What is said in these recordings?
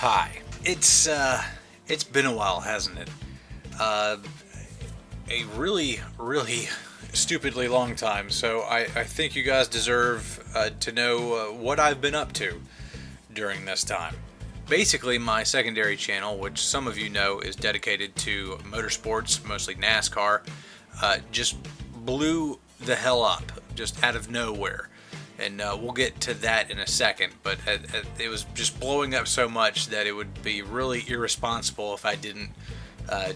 Hi. It's been a while, hasn't it? A really stupidly long time. So I think you guys deserve to know what I've been up to during this time. Basically, my secondary channel, which some of you know is dedicated to motorsports, mostly NASCAR, just blew the hell up, just out of nowhere. And we'll get to that in a second, but it was just blowing up so much that it would be really irresponsible if I didn't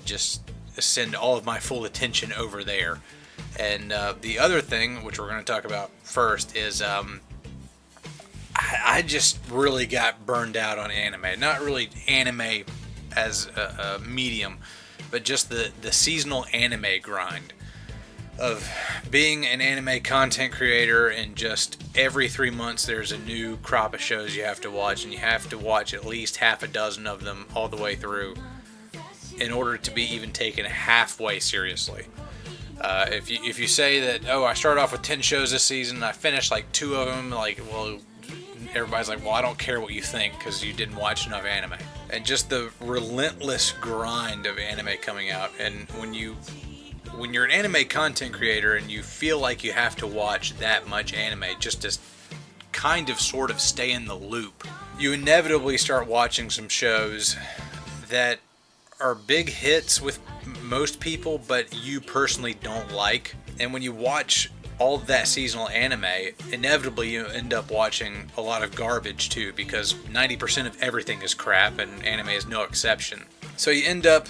just send all of my full attention over there. And the other thing, which we're going to talk about first, is I just really got burned out on anime. Not really anime as a medium, but just the seasonal anime grind of being an anime content creator, and just every 3 months there's a new crop of shows you have to watch, and you have to watch at least half a dozen of them all the way through in order to be even taken halfway seriously. If you say that, oh, I started off with 10 shows this season and I finished like 2 of them, like, well, everybody's like, well, I don't care what you think because you didn't watch enough anime. And just the relentless grind of anime coming out. And when you're an anime content creator and you feel like you have to watch that much anime just to kind of sort of stay in the loop, you inevitably start watching some shows that are big hits with most people, but you personally don't like. And when you watch all of that seasonal anime, inevitably you end up watching a lot of garbage too, because 90% of everything is crap, and anime is no exception. So you end up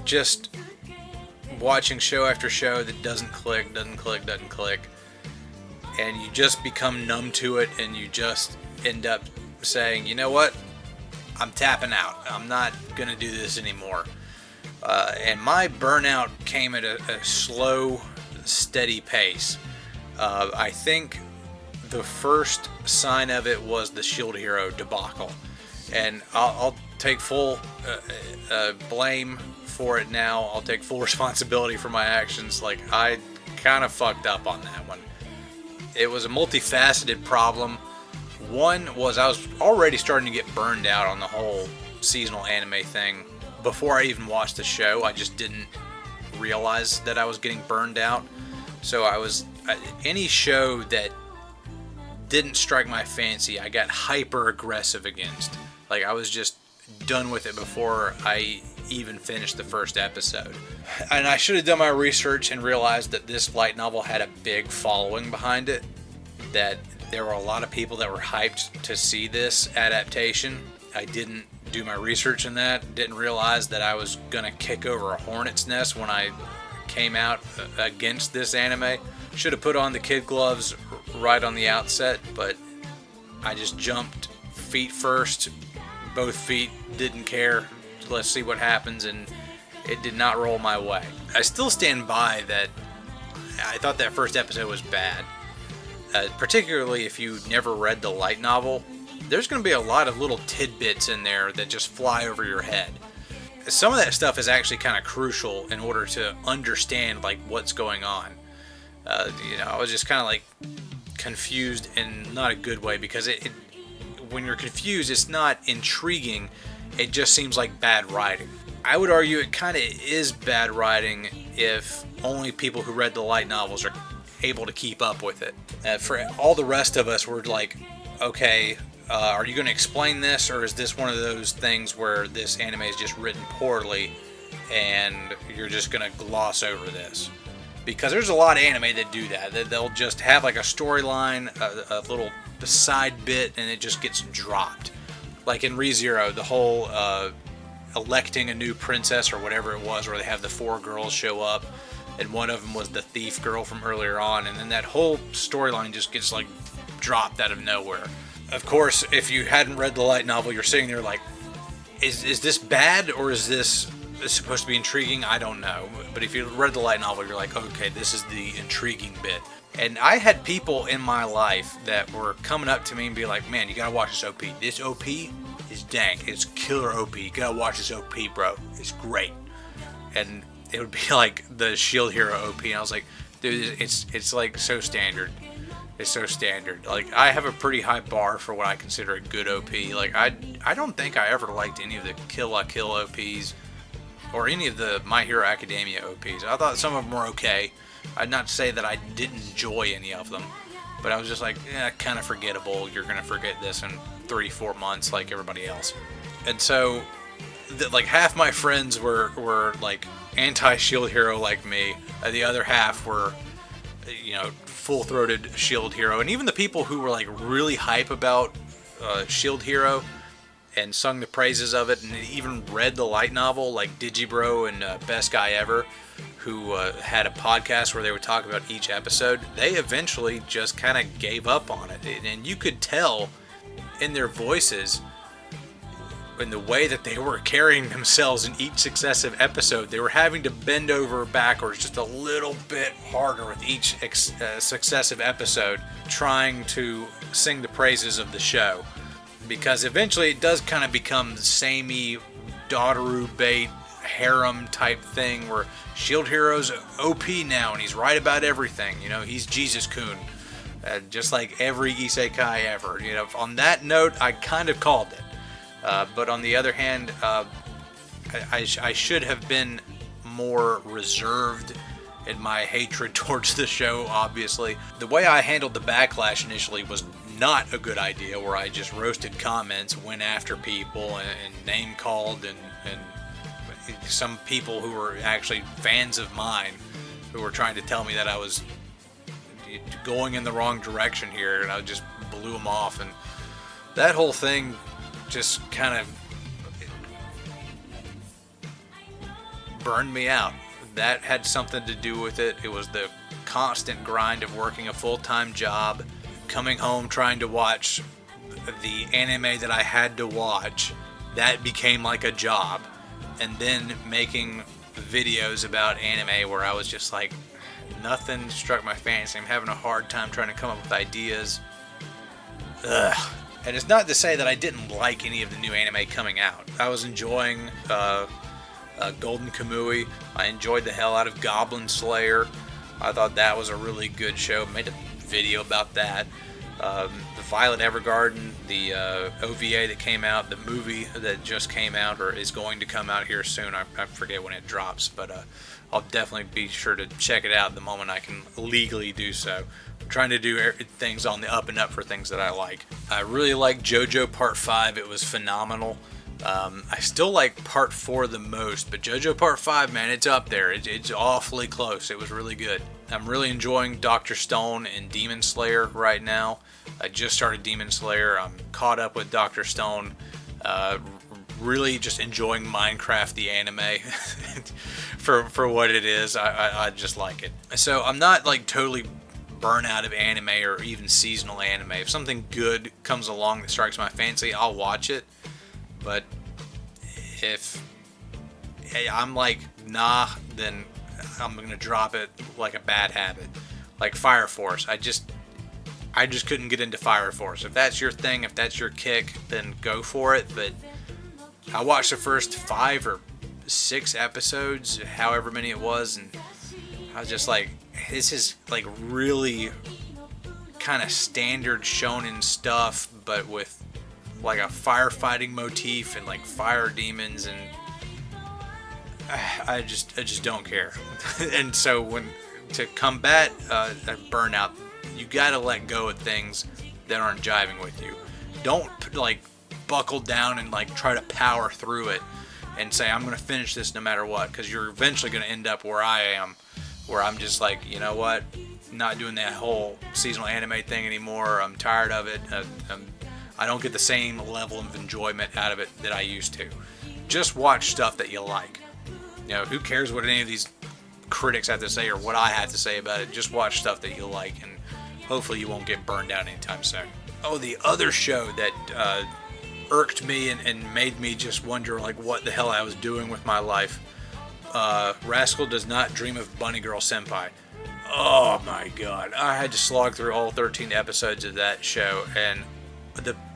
just watching show after show that doesn't click, and you just become numb to it, and you just end up saying, you know what, I'm tapping out, I'm not gonna do this anymore. And my burnout came at a slow, steady pace. I think the first sign of it was the Shield Hero debacle, and I'll take full blame for it now. I'll take full responsibility for my actions. Like, I kind of fucked up on that one. It was a multifaceted problem. One was I was already starting to get burned out on the whole seasonal anime thing before I even watched the show. I just didn't realize that I was getting burned out. So any show that didn't strike my fancy, I got hyper aggressive against. Like, I was just done with it before I even finished the first episode. And I should have done my research and realized that this light novel had a big following behind it, that there were a lot of people that were hyped to see this adaptation. I didn't do my research in that, didn't realize that I was gonna kick over a hornet's nest when I came out against this anime. Should have put on the kid gloves right on the outset, but I just jumped feet first, both feet, didn't care, let's see what happens, and it did not roll my way. I still stand by that I thought that first episode was bad. Particularly if you never read the light novel, there's going to be a lot of little tidbits in there that just fly over your head. Some of that stuff is actually kind of crucial in order to understand like what's going on. I was just kind of like confused in not a good way, because when you're confused, it's not intriguing. It just seems like bad writing. I would argue it kind of is bad writing if only people who read the light novels are able to keep up with it. For all the rest of us, we're like, okay, are you going to explain this, or is this one of those things where this anime is just written poorly and you're just going to gloss over this? Because there's a lot of anime that do that. They'll just have like a storyline, a little side bit, and it just gets dropped. Like in ReZero, the whole electing a new princess or whatever it was, where they have the 4 girls show up, and one of them was the thief girl from earlier on, and then that whole storyline just gets like dropped out of nowhere. Of course, if you hadn't read the light novel, you're sitting there like, is this bad, or is this supposed to be intriguing? I don't know. But if you read the light novel, you're like, okay, this is the intriguing bit. And I had people in my life that were coming up to me and be like, man, you gotta watch this OP. This OP is dank. It's killer OP. You gotta watch this OP, bro. It's great. And it would be like the Shield Hero OP, and I was like, dude, it's like so standard. is so standard. Like, I have a pretty high bar for what I consider a good OP. Like, I don't think I ever liked any of the Kill La Kill OPs or any of the My Hero Academia OPs. I thought some of them were okay. I'd not say that I didn't enjoy any of them, but I was just like, kind of forgettable. You're going to forget this in 3-4 months like everybody else. And so, like, half my friends were like anti-Shield Hero like me. The other half were, you know, full-throated Shield Hero. And even the people who were like really hype about Shield Hero and sung the praises of it and even read the light novel, like Digibro and Best Guy Ever, who had a podcast where they would talk about each episode, they eventually just kind of gave up on it. And you could tell in their voices, in the way that they were carrying themselves in each successive episode, they were having to bend over backwards just a little bit harder with each successive episode, trying to sing the praises of the show. Because eventually it does kind of become the samey Daughteru bait harem type thing where Shield Hero's OP now and he's right about everything. You know, he's Jesus-kun. Just like every isekai ever. You know, on that note, I kind of called it. But on the other hand, I should have been more reserved in my hatred towards the show, obviously. The way I handled the backlash initially was not a good idea, where I just roasted comments, went after people, and name-called, and some people who were actually fans of mine who were trying to tell me that I was going in the wrong direction here, and I just blew them off. And that whole thing just kind of burned me out. That had something to do with it. It was the constant grind of working a full-time job, coming home trying to watch the anime that I had to watch. That became like a job. And then making videos about anime where I was just like, nothing struck my fancy. I'm having a hard time trying to come up with ideas. Ugh. And it's not to say that I didn't like any of the new anime coming out. I was enjoying Golden Kamui. I enjoyed the hell out of Goblin Slayer. I thought that was a really good show. Made a video about that. The Violet Evergarden, the OVA that came out, the movie that just came out or is going to come out here soon. I forget when it drops, but I'll definitely be sure to check it out the moment I can legally do so. I'm trying to do things on the up and up for things that I like. I really like JoJo Part 5. It was phenomenal. I still like Part 4 the most, but JoJo Part 5, man, it's up there. It's awfully close. It was really good. I'm really enjoying Dr. Stone and Demon Slayer right now. I just started Demon Slayer. I'm caught up with Dr. Stone. Really just enjoying Minecraft the anime for what it is. I just like it. So I'm not like totally burnt out of anime or even seasonal anime. If something good comes along that strikes my fancy, I'll watch it. But if I'm like, nah, then I'm going to drop it like a bad habit. Like Fire Force. I just couldn't get into Fire Force. If that's your thing, if that's your kick, then go for it. But I watched the first 5 or 6 episodes, however many it was, and I was just like, this is like really kind of standard shonen stuff, but with like a firefighting motif and like fire demons, and I just don't care. And so when to combat burnout, you gotta let go of things that aren't jiving with you. Don't like buckle down and like try to power through it and say I'm gonna finish this no matter what, because you're eventually gonna end up where I am, where I'm just like, you know what, I'm not doing that whole seasonal anime thing anymore. I'm tired of it. I don't get the same level of enjoyment out of it that I used to. Just watch stuff that you like. You know, who cares what any of these critics have to say or what I have to say about it? Just watch stuff that you like, and hopefully you won't get burned out anytime soon. Oh, the other show that irked me and made me just wonder like what the hell I was doing with my life. Rascal Does Not Dream of Bunny Girl Senpai. Oh my god. I had to slog through all 13 episodes of that show, and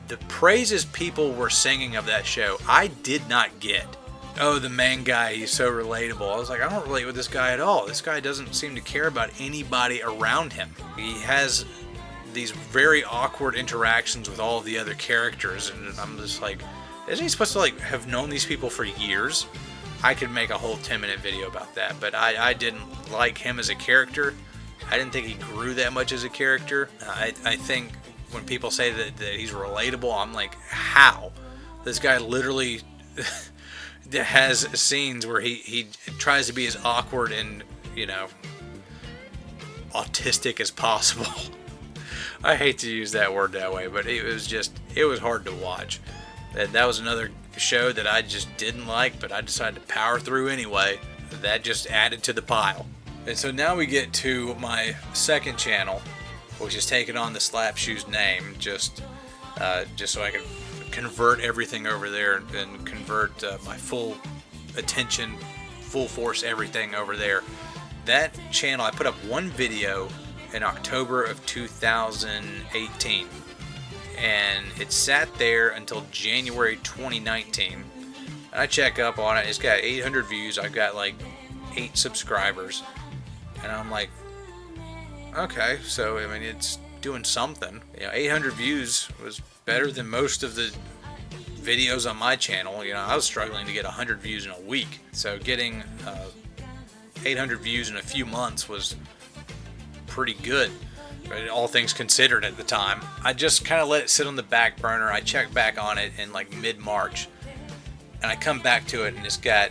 the praises people were singing of that show, I did not get. Oh, the main guy, he's so relatable. I was like, I don't relate with this guy at all. This guy doesn't seem to care about anybody around him. He has these very awkward interactions with all of the other characters, and I'm just like, isn't he supposed to like have known these people for years? I could make a whole 10-minute video about that, but I didn't like him as a character. I didn't think he grew that much as a character. I think when people say that he's relatable, I'm like, how? This guy literally has scenes where he tries to be as awkward and, you know, autistic as possible. I hate to use that word that way, but it was hard to watch. That was another show that I just didn't like, but I decided to power through anyway. That just added to the pile. And so now we get to my second channel, which is taking on the Slap Shoes name, just so I can convert everything over there and convert my full attention, full force, everything over there. That channel, I put up one video in October of 2018, and it sat there until January 2019. And I check up on it, it's got 800 views, I've got like 8 subscribers, and I'm like, okay, so I mean, it's doing something. You know, 800 views was better than most of the videos on my channel. You know, I was struggling to get 100 views in a week, so getting 800 views in a few months was pretty good, all things considered at the time. I just kind of let it sit on the back burner. I checked back on it in like mid-March, and I come back to it and it's got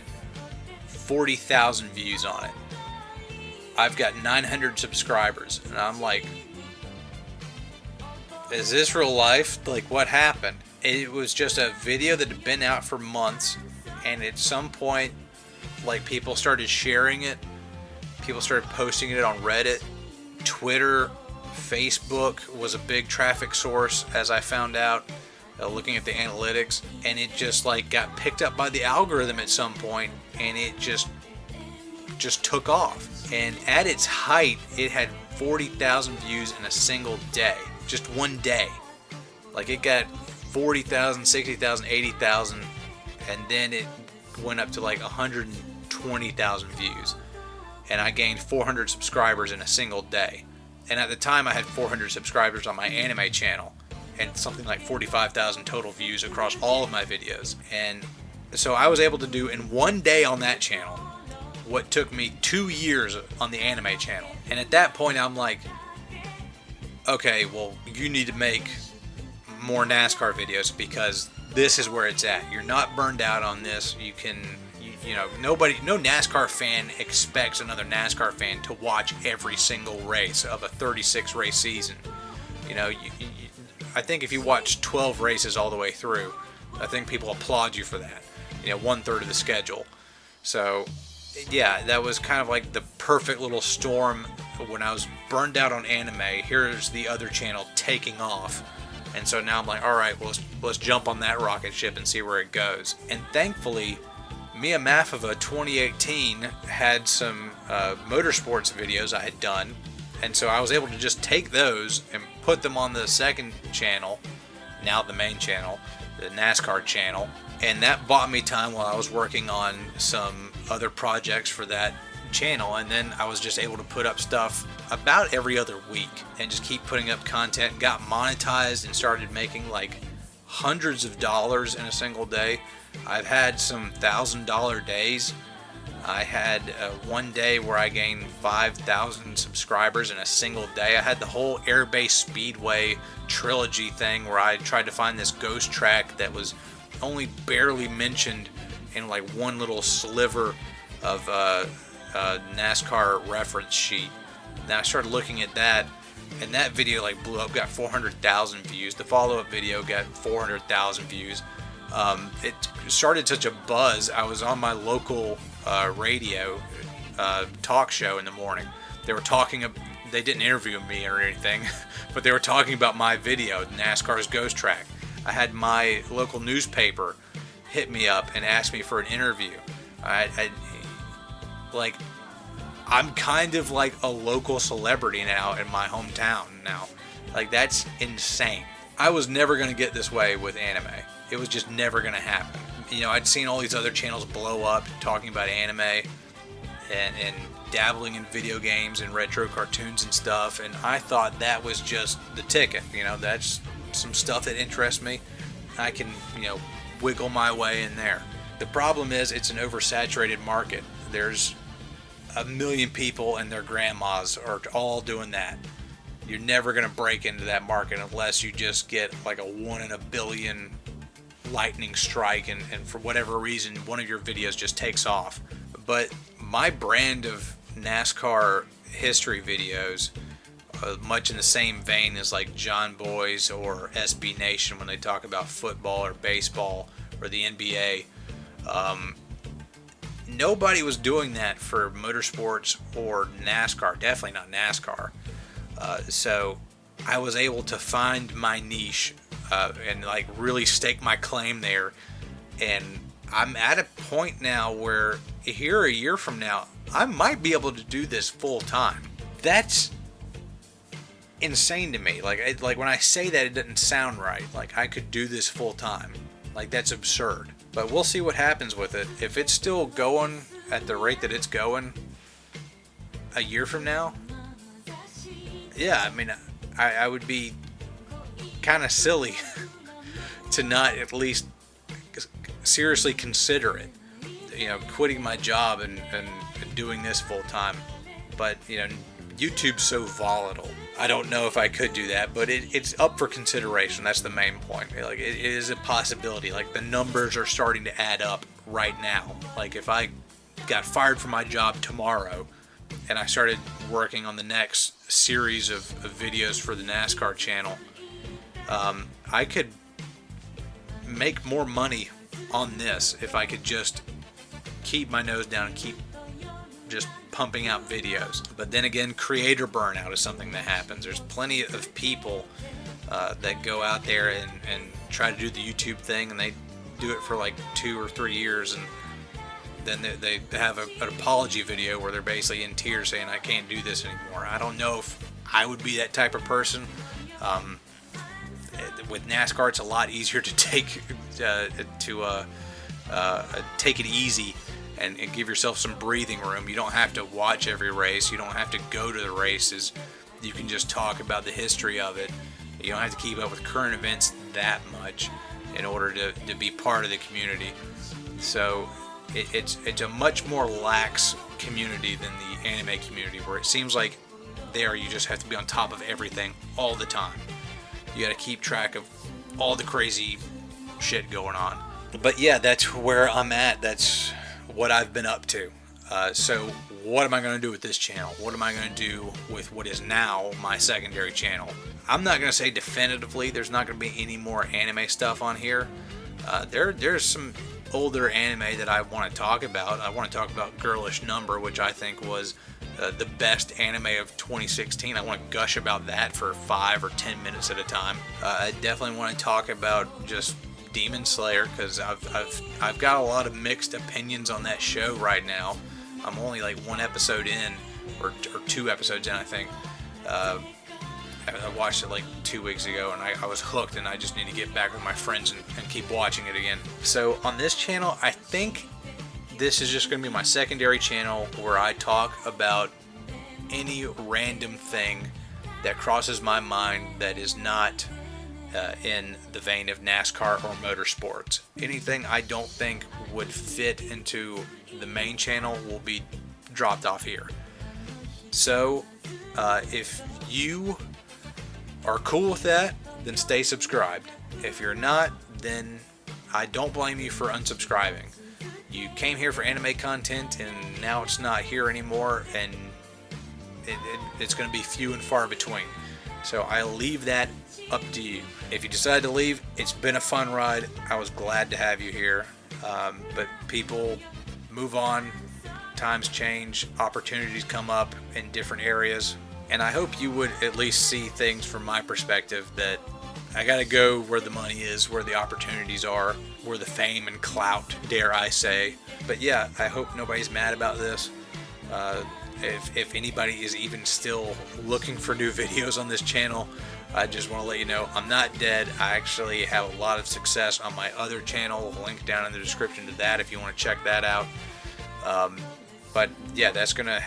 40,000 views on it. I've got 900 subscribers, and I'm like, is this real life? Like, what happened? It was just a video that had been out for months, and at some point, like, people started sharing it. People started posting it on Reddit. Twitter, Facebook was a big traffic source, as I found out, looking at the analytics, and it just like got picked up by the algorithm at some point, and it just took off. And at its height, it had 40,000 views in a single day, just one day. Like, it got 40,000, 60,000, 80,000, and then it went up to like 120,000 views. And I gained 400 subscribers in a single day. And at the time, I had 400 subscribers on my anime channel and something like 45,000 total views across all of my videos. And so I was able to do in one day on that channel what took me 2 years on the anime channel. And at that point, I'm like, okay, well, you need to make more NASCAR videos because this is where it's at. You're not burned out on this. You know, no NASCAR fan expects another NASCAR fan to watch every single race of a 36 race season. You know, I think if you watch 12 races all the way through, I think people applaud you for that. You know, 1/3 of the schedule. So, yeah, that was kind of like the perfect little storm. When I was burned out on anime, here's the other channel taking off. And so now I'm like, all right, well, let's jump on that rocket ship and see where it goes. And thankfully, Mia Mafova 2018 had some motorsports videos I had done, and so I was able to just take those and put them on the second channel, now the main channel, the NASCAR channel, and that bought me time while I was working on some other projects for that channel. And then I was just able to put up stuff about every other week and just keep putting up content, got monetized and started making like hundreds of dollars in a single day. I've had some $1,000 days. I had one day where I gained 5,000 subscribers in a single day. I had the whole Airbase Speedway trilogy thing where I tried to find this ghost track that was only barely mentioned in like one little sliver of NASCAR reference sheet. Now I started looking at that, and that video like blew up, got 400,000 views. The follow-up video got 400,000 views. It started such a buzz. I was on my local radio talk show in the morning. They were talking. They didn't interview me or anything, but they were talking about my video, NASCAR's Ghost Track. I had my local newspaper hit me up and asked me for an interview. I'm kind of like a local celebrity now in my hometown now. Like, that's insane. I was never going to get this way with anime. It was just never going to happen. You know, I'd seen all these other channels blow up talking about anime, and dabbling in video games and retro cartoons and stuff, and I thought that was just the ticket. You know, that's some stuff that interests me. I can, you know, wiggle my way in there. The problem is it's an oversaturated market. There's a million people and their grandmas are all doing that. You're never going to break into that market unless you just get like a 1 in a billion lightning strike, and for whatever reason one of your videos just takes off. But my brand of NASCAR history videos, much in the same vein as like John Boy's or SB Nation when they talk about football or baseball or the NBA, nobody was doing that for motorsports or NASCAR, definitely not NASCAR. So I was able to find my niche and like really stake my claim there, and I'm at a point now where here a year from now I might be able to do this full time. That's insane to me. Like when I say that, it doesn't sound right. Like I could do this full time. Like that's absurd. But we'll see what happens with it. If it's still going at the rate that it's going a year from now, yeah, I mean, I would be kind of silly to not at least seriously consider it. You know, quitting my job and doing this full time. But, you know, YouTube's so volatile. I don't know if I could do that, but it's up for consideration. That's the main point. Like, it is a possibility. Like, the numbers are starting to add up right now. Like, if I got fired from my job tomorrow and I started working on the next series of videos for the NASCAR channel, I could make more money on this if I could just keep my nose down and keep just pumping out videos. But then again, creator burnout is something that happens. There's plenty of people that go out there and try to do the YouTube thing, and they do it for like 2 or 3 years, and then they have an apology video where they're basically in tears saying, I can't do this anymore. I don't know if I would be that type of person. With NASCAR, it's a lot easier to take it easy and give yourself some breathing room. You don't have to watch every race. You don't have to go to the races. You can just talk about the history of it. You don't have to keep up with current events that much in order to be part of the community. So it's a much more lax community than the anime community, where it seems like there you just have to be on top of everything all the time. You got to keep track of all the crazy shit going on. But yeah, that's where I'm at. That's what I've been up to. So what am I going to do with this channel? What am I going to do with what is now my secondary channel? I'm not going to say definitively there's not going to be any more anime stuff on here. There's some older anime that I want to talk about. I want to talk about Girlish Number, which I think was the best anime of 2016. I want to gush about that for 5 or 10 minutes at a time. I definitely want to talk about just Demon Slayer, because I've got a lot of mixed opinions on that show right now. I'm only like 1 episode in, or 2 episodes in, I think. I watched it like 2 weeks ago, and I was hooked, and I just need to get back with my friends and keep watching it again. So on this channel, I think this is just going to be my secondary channel where I talk about any random thing that crosses my mind that is not in the vein of NASCAR or motorsports. Anything I don't think would fit into the main channel will be dropped off here. So if you are cool with that, then stay subscribed. If you're not, then I don't blame you for unsubscribing. You came here for anime content, and now it's not here anymore, and it's going to be few and far between. So I leave that up to you. If you decide to leave, it's been a fun ride. I was glad to have you here. But people move on, times change, opportunities come up in different areas, and I hope you would at least see things from my perspective, that I gotta go where the money is, where the opportunities are, where the fame and clout, dare I say. But yeah, I hope nobody's mad about this. If anybody is even still looking for new videos on this channel, I just want to let you know I'm not dead. I actually have a lot of success on my other channel. Link down in the description to that if you want to check that out. But yeah, that's gonna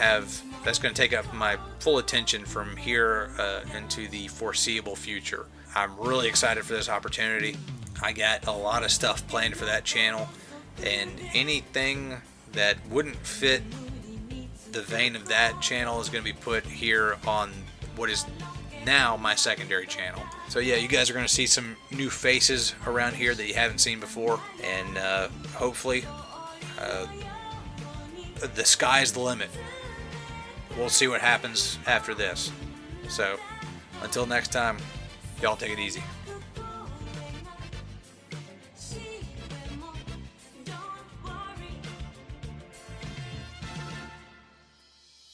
take up my full attention from here into the foreseeable future. I'm really excited for this opportunity. I got a lot of stuff planned for that channel, and anything that wouldn't fit the vein of that channel is going to be put here on what is now my secondary channel. So yeah, you guys are going to see some new faces around here that you haven't seen before, and hopefully the sky's the limit. We'll see what happens after this. So until next time, y'all take it easy.